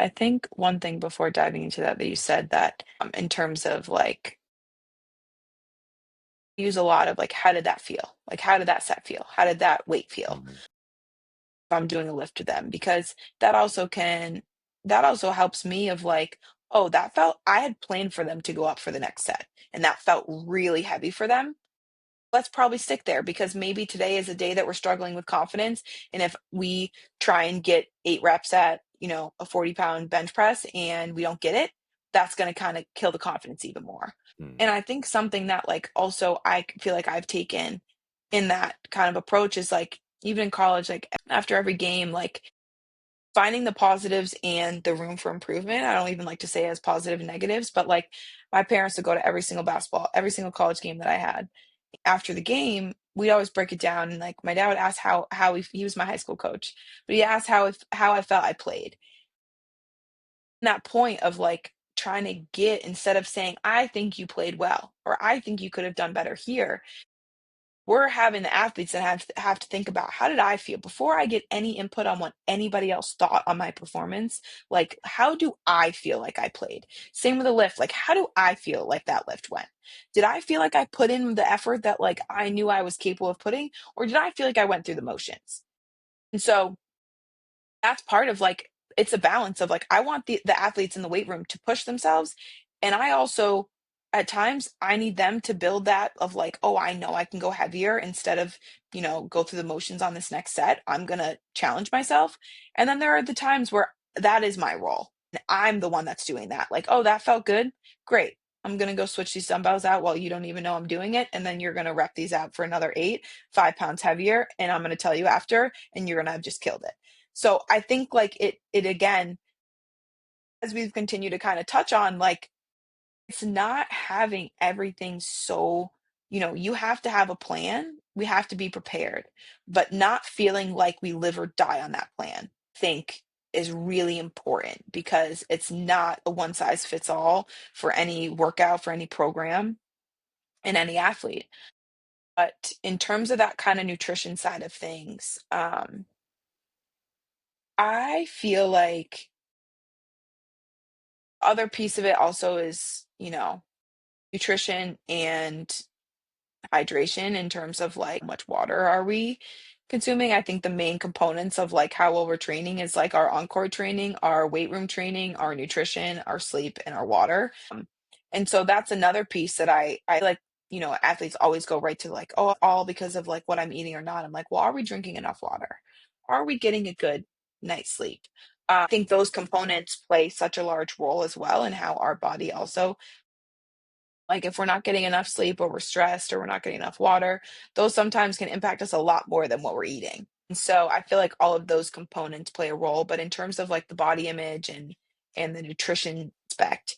I think one thing before diving into that you said that in terms of like use a lot of like how did that feel? Like how did that set feel? How did that weight feel? Mhm. If I'm doing a lift to them because that also helps me of like, oh, that felt I had planned for them to go up for the next set and that felt really heavy for them. Let's probably stick there because maybe today is a day that we're struggling with confidence. And if we try and get 8 reps at, a 40-pound bench press and we don't get it, that's going to kind of kill the confidence even more. And Mhm. I think something that like also feel like I've taken in that kind of approach is like, even in college, like after every game, like finding the positives and the room for improvement. I don't even like to say as positive and negatives, but like my parents would go to every single basketball, every single college game that I had after the game, we'd always break it down. And like my dad would ask how he was my high school coach, but he asked how I felt I played. And that point of like trying to get instead of saying I think you played well or I think you could have done better here. We're having the athletes that have to think about how did I feel before I get any input on what anybody else thought on my performance. Like, how do I feel like I played? Same with the lift. Like, how do I feel like that lift went? Did I feel like I put in the effort that like I knew I was capable of putting, or did I feel like I went through the motions? And so that's part of like it's a balance of like I want the athletes in the weight room to push themselves, and I also at times I need them to build that of like, oh, I know I can go heavier instead of go through the motions on this next set. I'm gonna challenge myself. And then there are the times where that is my role and I'm the one that's doing that, like, oh, that felt good, great, I'm gonna go switch these dumbbells out while you don't even know I'm doing it, and then you're gonna rep these out for another 8 5 pounds heavier, and I'm gonna tell you after, and you're gonna have just killed it. So I think like it again, as we've continued to kind of touch on, like it's not having everything so, you have to have a plan. We have to be prepared, but not feeling like we live or die on that plan, I think is really important because it's not a one size fits all for any workout, for any program, and any athlete. But in terms of that kind of nutrition side of things, I feel like other piece of it also is, nutrition and hydration in terms of like how much water are we consuming. I think the main components of like how well we're training is like our encore training, our weight room training, our nutrition, our sleep, and our water. And so that's another piece that I like, athletes always go right to like, oh, all because of like what I'm eating or not. I'm like, well, are we drinking enough water? Are we getting a good night's sleep? I think those components play such a large role as well in how our body also, like if we're not getting enough sleep or we're stressed or we're not getting enough water, those sometimes can impact us a lot more than what we're eating. And so I feel like all of those components play a role, but in terms of like the body image and the nutrition aspect,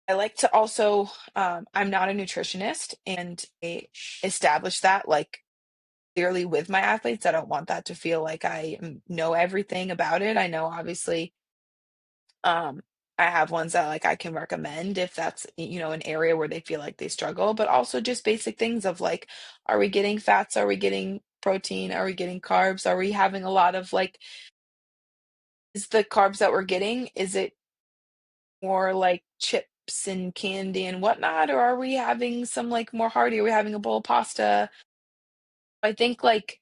I like to also I'm not a nutritionist and I establish that like clearly with my athletes. I don't want that to feel like know everything about it. I know obviously um, I have ones that like I can recommend if that's an area where they feel like they struggle, but also just basic things of like, are we getting fats? Are we getting protein? Are we getting carbs? Are we having a lot of like, is the carbs that we're getting, is it more like chips and candy and whatnot? Or are we having some like more hearty? Are we having a bowl of pasta? I think like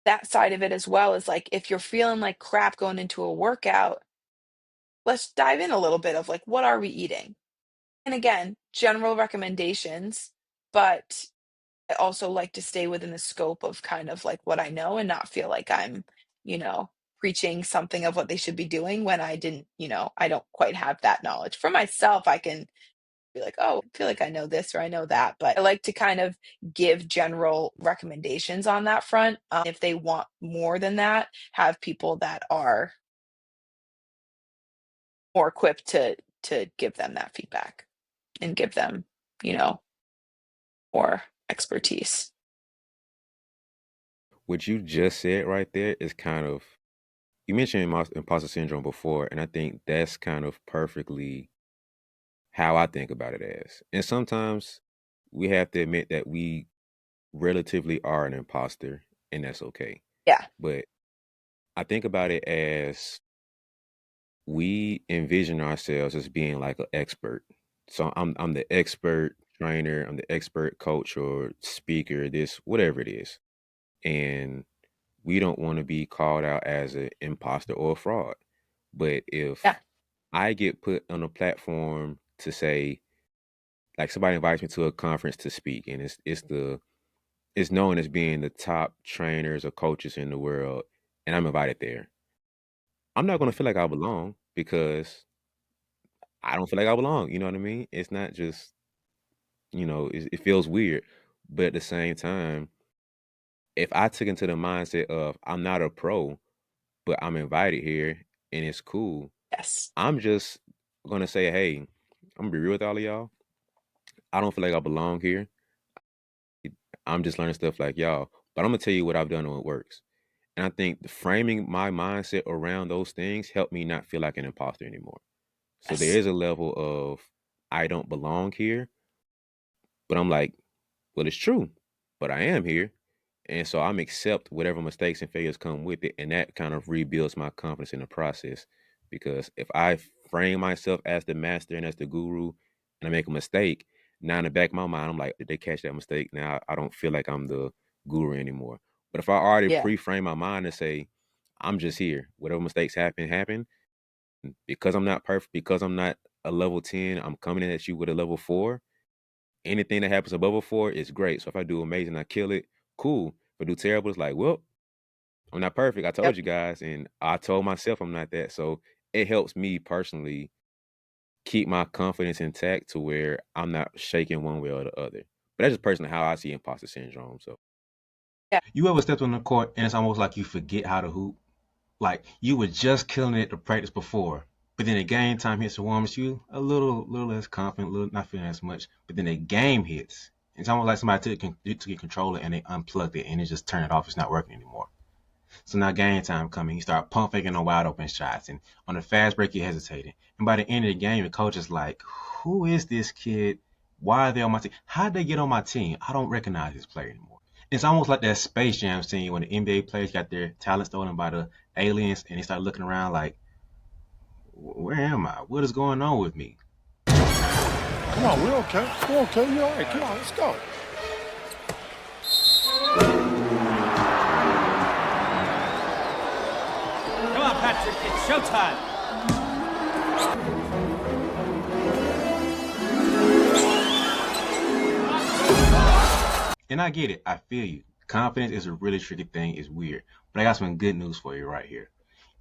that side of it as well is like if you're feeling like crap going into a workout, let's dive in a little bit of like what are we eating? And again, general recommendations, but I also like to stay within the scope of kind of like what I know and not feel like I'm, preaching something of what they should be doing when I didn't, I don't quite have that knowledge. For myself, I can be like, oh, I feel like I know this or I know that. But I like to kind of give general recommendations on that front. If they want more than that, have people that are more equipped to give them that feedback and give them, you know, or expertise. What you just said right there is kind of you mentioned imposter syndrome before, and I think that's kind of perfectly how I think about it as. And sometimes we have to admit that we relatively are an imposter, and that's okay. Yeah. But I think about it as we envision ourselves as being like an expert. So I'm the expert trainer, I'm the expert coach or speaker, this whatever it is. And we don't want to be called out as an imposter or a fraud. But Yeah. if I get put on a platform to say, like somebody invites me to a conference to speak, and it's known as being the top trainers or coaches in the world, and I'm invited there. I'm not gonna feel like I belong because I don't feel like I belong. You know what I mean? It's not just it feels weird, but at the same time, if I took into the mindset of I'm not a pro, but I'm invited here and it's cool, Yes. I'm just gonna say, hey, I'm gonna be real with all of y'all. I don't feel like I belong here. I'm just learning stuff like y'all, but I'm gonna tell you what I've done and what works. And I think the framing my mindset around those things helped me not feel like an imposter anymore. So there Yes. is a level of I don't belong here, but I'm like, well, it's true, but I am here. And so I'm accept whatever mistakes and failures come with it. And that kind of rebuilds my confidence in the process. Because if I frame myself as the master and as the guru and I make a mistake, now in the back of my mind, I'm like, did they catch that mistake? Now I don't feel like I'm the guru anymore. But if I already Yeah. pre-frame my mind and say, I'm just here, whatever mistakes happen, happen. Because I'm not perfect, because I'm not a level 10, I'm coming in at you with a level 4. Anything that happens above a 4 is great. So if I do amazing, I kill it, cool. If I do terrible, it's like, well, I'm not perfect. I told Yep. you guys, and I told myself I'm not that. So it helps me personally keep my confidence intact to where I'm not shaking one way or the other. But that's just personally how I see imposter syndrome. So Yeah. You ever stepped on the court and it's almost like you forget how to hoop? Like you were just killing it to practice before, but then the game time hits and warms you a little less confident, little not feeling as much. But then the game hits. It's almost like somebody took your controller and they unplugged it and it just turned it off. It's not working anymore. So now game time coming, you start pump faking on wide open shots, and on the fast break you hesitating. And by the end of the game, the coach is like, "Who is this kid? Why are they on my team? How did they get on my team? I don't recognize this player anymore." It's almost like that Space Jam scene when the NBA players got their talent stolen by the aliens, and they start looking around like, "Where am I? What is going on with me?" Come on, we're okay. We're okay. You're all right. Come on, let's go. Come on, Patrick, it's showtime. And I get it. I feel you. Confidence is a really tricky thing. It's weird. But I got some good news for you right here.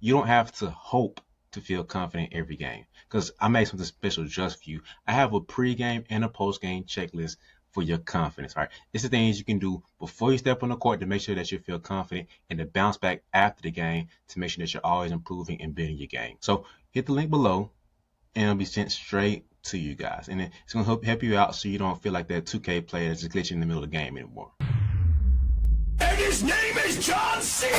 You don't have to hope to feel confident every game because I made something special just for you. I have a pre-game and a post-game checklist for your confidence. All right. It's the things you can do before you step on the court to make sure that you feel confident and to bounce back after the game to make sure that you're always improving and building your game. So hit the link below and it'll be sent straight to you guys. And it's going to help you out so you don't feel like that 2K player that's just glitching in the middle of the game anymore. And his name is John Cena.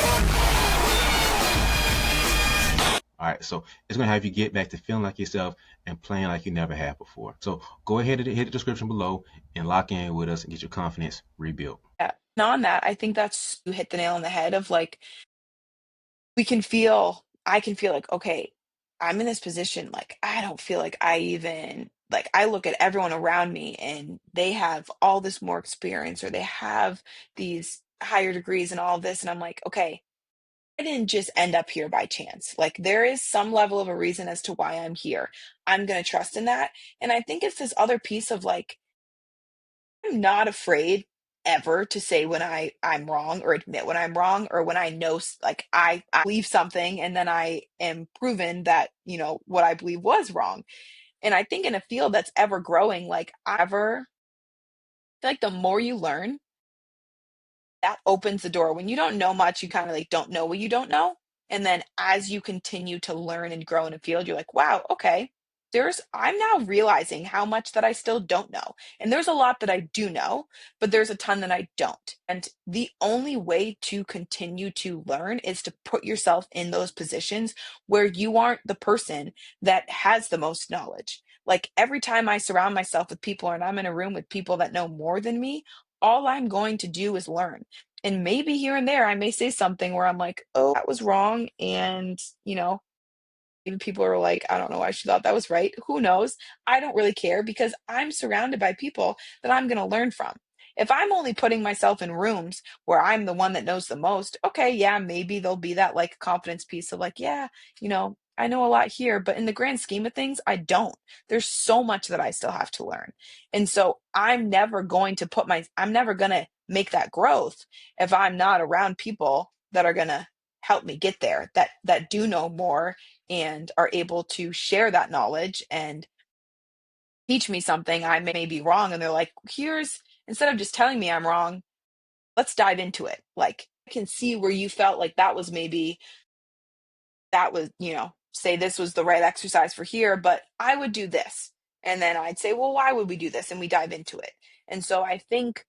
All right, so it's gonna have you get back to feeling like yourself and playing like you never have before. So go ahead and hit the description below and lock in with us and get your confidence rebuilt. Yeah. And on that, I think that's you hit the nail on the head of like I can feel like, okay, I'm in this position, like I don't feel like I even like I look at everyone around me and they have all this more experience or they have these higher degrees and all this. And I'm like, okay, I didn't just end up here by chance. Like there is some level of a reason as to why I'm here. I'm gonna trust in that. And I think it's this other piece of like I'm not afraid ever to say when I'm wrong or admit when I'm wrong or when I know like I believe something and then I am proven that, what I believe was wrong. And I think in a field that's ever growing, like I ever feel like the more you learn, that opens the door. When you don't know much, you kind of like don't know what you don't know. And then as you continue to learn and grow in a field, you're like, wow, okay, I'm now realizing how much that I still don't know. And there's a lot that I do know, but there's a ton that I don't. And the only way to continue to learn is to put yourself in those positions where you aren't the person that has the most knowledge. Like every time I surround myself with people and I'm in a room with people that know more than me, all I'm going to do is learn. And maybe here and there, I may say something where I'm like, oh, that was wrong. And, Even people are like, I don't know why she thought that was right. Who knows? I don't really care because I'm surrounded by people that I'm going to learn from. If I'm only putting myself in rooms where I'm the one that knows the most, okay, yeah, maybe there'll be that like confidence piece of like, yeah, I know a lot here, but in the grand scheme of things, I don't. There's so much that I still have to learn. And so I'm never going to make that growth if I'm not around people that are going to help me get there, that do know more and are able to share that knowledge and teach me something I may be wrong. And they're like, here's, instead of just telling me I'm wrong, let's dive into it. Like, I can see where you felt like that was, say this was the right exercise for here, but I would do this. And then I'd say, well, why would we do this? And we dive into it. And so I think,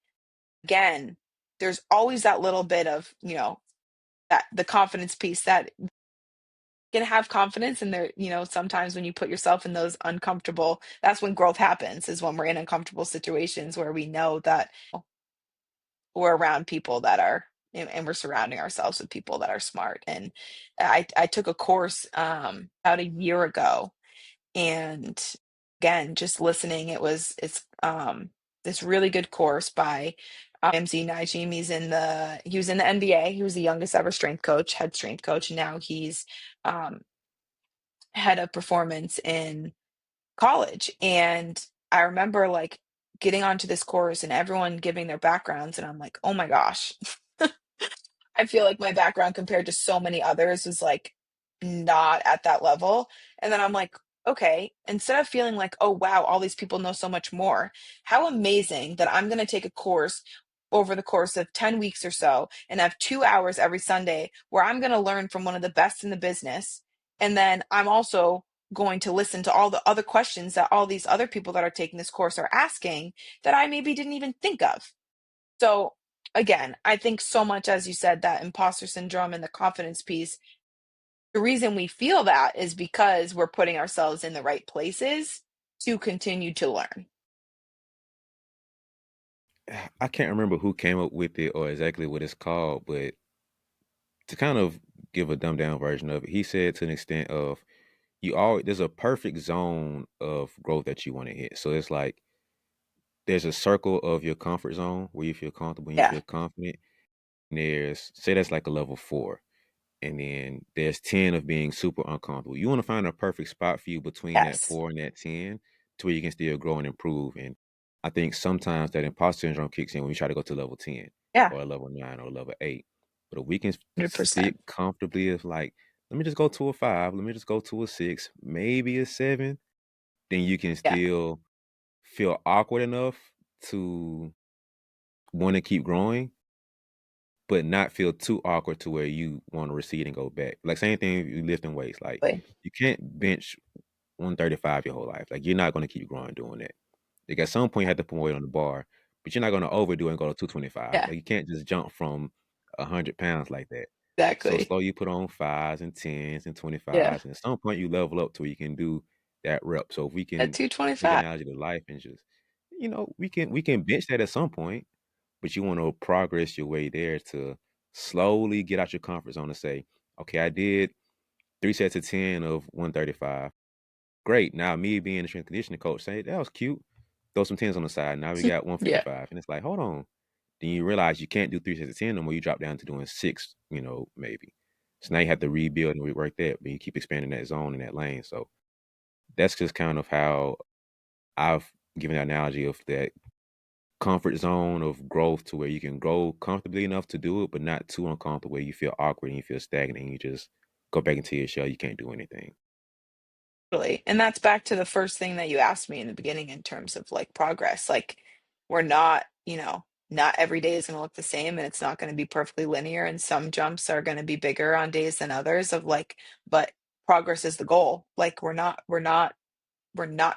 again, there's always that little bit of, that the confidence piece that can have confidence and there, sometimes when you put yourself in those uncomfortable, that's when growth happens, is when we're in uncomfortable situations where we know that we're around people that are and we're surrounding ourselves with people that are smart. And I took a course about a year ago, and again, just listening, it's this really good course by MZ Najim. He was in the NBA. He was the youngest ever head strength coach, and now he's um head of performance in college. And I remember like getting onto this course and everyone giving their backgrounds, and I'm like, oh my gosh, I feel like my background compared to so many others was like not at that level. And then I'm like, okay, instead of feeling like, oh wow, all these people know so much more, how amazing that I'm going to take a course over the course of 10 weeks or so and have 2 hours every Sunday where I'm going to learn from one of the best in the business. And then I'm also going to listen to all the other questions that all these other people that are taking this course are asking that I maybe didn't even think of. So again, I think so much, as you said, that imposter syndrome and the confidence piece, the reason we feel that is because we're putting ourselves in the right places to continue to learn. I can't remember who came up with it or exactly what it's called, but to kind of give a dumbed down version of it, he said to an extent of there's a perfect zone of growth that you want to hit. So it's like there's a circle of your comfort zone where you feel comfortable and you Yeah. feel confident. And there's say that's like a level 4. And then there's 10 of being super uncomfortable. You want to find a perfect spot for you between that Yes. 4 and that 10 to where you can still grow and improve. And I think sometimes that imposter syndrome kicks in when we try to go to level 10 Yeah. or a level 9 or a level 8. But if we can 100%. sit comfortably as like, let me just go to a 5, let me just go to a 6, maybe a 7, then you can Yeah. still feel awkward enough to want to keep growing, but not feel too awkward to where you want to recede and go back. Like same thing you lifting weights. Like Like, you can't bench 135 your whole life. Like you're not gonna keep growing doing that. Like at some point you have to put weight on the bar, but you're not gonna overdo it and go to 225. yeah, Like you can't just jump from 100 pounds like that. So exactly. slow you put on 5s and 10s and Yeah. 25s, and at some point you level up to where you can do that rep. So if we At can take 225. analogy to life and just, we can bench that at some point, but you want to progress your way there to slowly get out your comfort zone and say, okay, I did 3 sets of 10 of 135. Great. Now me being a strength conditioning coach, say that was cute. Throw some tens on the side. Now we got Yeah. 155. And it's like, hold on. Then you realize you can't do 3 sets of 10 no more. You drop down to doing six, maybe. So now you have to rebuild and rework that, but you keep expanding that zone and that lane. So that's just kind of how I've given that analogy of that comfort zone of growth to where you can grow comfortably enough to do it, but not too uncomfortable where you feel awkward and you feel stagnant and you just go back into your shell. You can't do anything. Totally. And that's back to the first thing that you asked me in the beginning in terms of like progress. Like, we're not, not every day is going to look the same and it's not going to be perfectly linear. And some jumps are going to be bigger on days than others of like, but progress is the goal. Like, we're not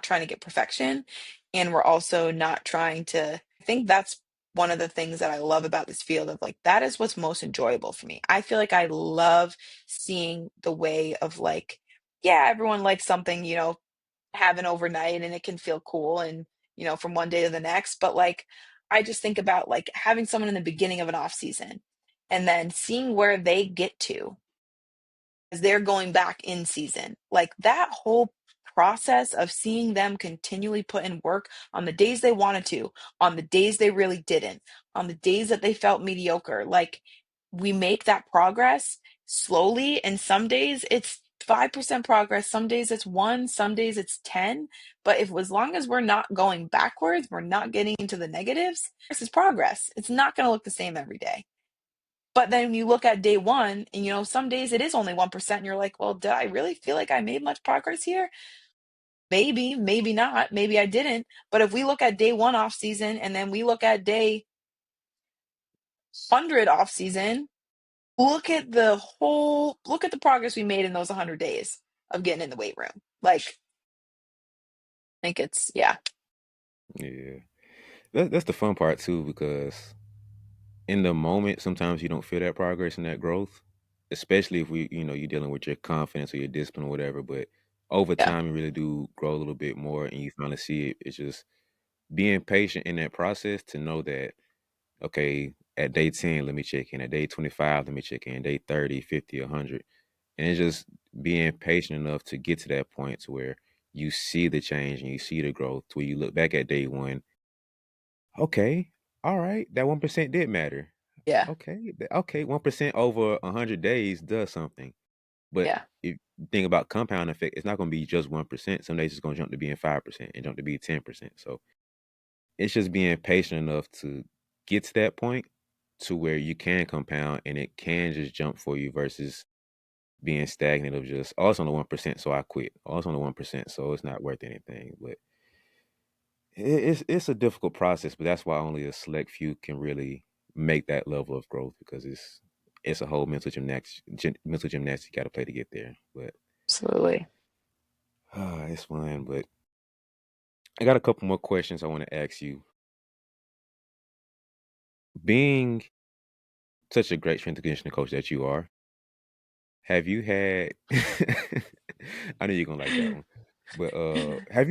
trying to get perfection, and we're also not trying to, I think that's one of the things that I love about this field of like that is what's most enjoyable for me. I feel like I love seeing the way of like, yeah, everyone likes something, happen overnight and it can feel cool and, from one day to the next. But like, I just think about like having someone in the beginning of an off season and then seeing where they get to as they're going back in season. Like that whole process of seeing them continually put in work on the days they wanted to, on the days they really didn't, on the days that they felt mediocre. Like we make that progress slowly, and some days it's 5% progress, some days it's 1, some days it's 10. But if as long as we're not going backwards, we're not getting into the negatives, this is progress. It's not going to look the same every day. But then you look at day one, and some days it is only 1%, and you're like, well, did I really feel like I made much progress here? Maybe, maybe not. Maybe I didn't. But if we look at day one off season, and then we look at day 100 off season, look at the progress we made in those 100 days of getting in the weight room. Like, I think yeah. Yeah. That's the fun part too, because in the moment, sometimes you don't feel that progress and that growth, especially if you're dealing with your confidence or your discipline or whatever. But over Yeah. time, you really do grow a little bit more, and you finally see it. It's just being patient in that process to know that, okay, at day 10, let me check in. At day 25, let me check in. Day 30, 50, 100. And it's just being patient enough to get to that point to where you see the change and you see the growth, to where you look back at day one. Okay, all right, that 1% did matter. Yeah. Okay, 1% over 100 days does something. But Yeah. if you think about compound effect, it's not going to be just 1%. Some days it's going to jump to being 5% and jump to be 10%. So it's just being patient enough to get to that point to where you can compound and it can just jump for you versus being stagnant of just, oh, it's on the 1%, so I quit. Oh, it's on the 1%, so it's not worth anything. But it's a difficult process, but that's why only a select few can really make that level of growth, because it's a whole mental gymnastics you got to play to get there. But Absolutely. it's fun. But I got a couple more questions I want to ask you. Being such a great strength and conditioning coach that you are, have you had? I know you're gonna like that one, but have you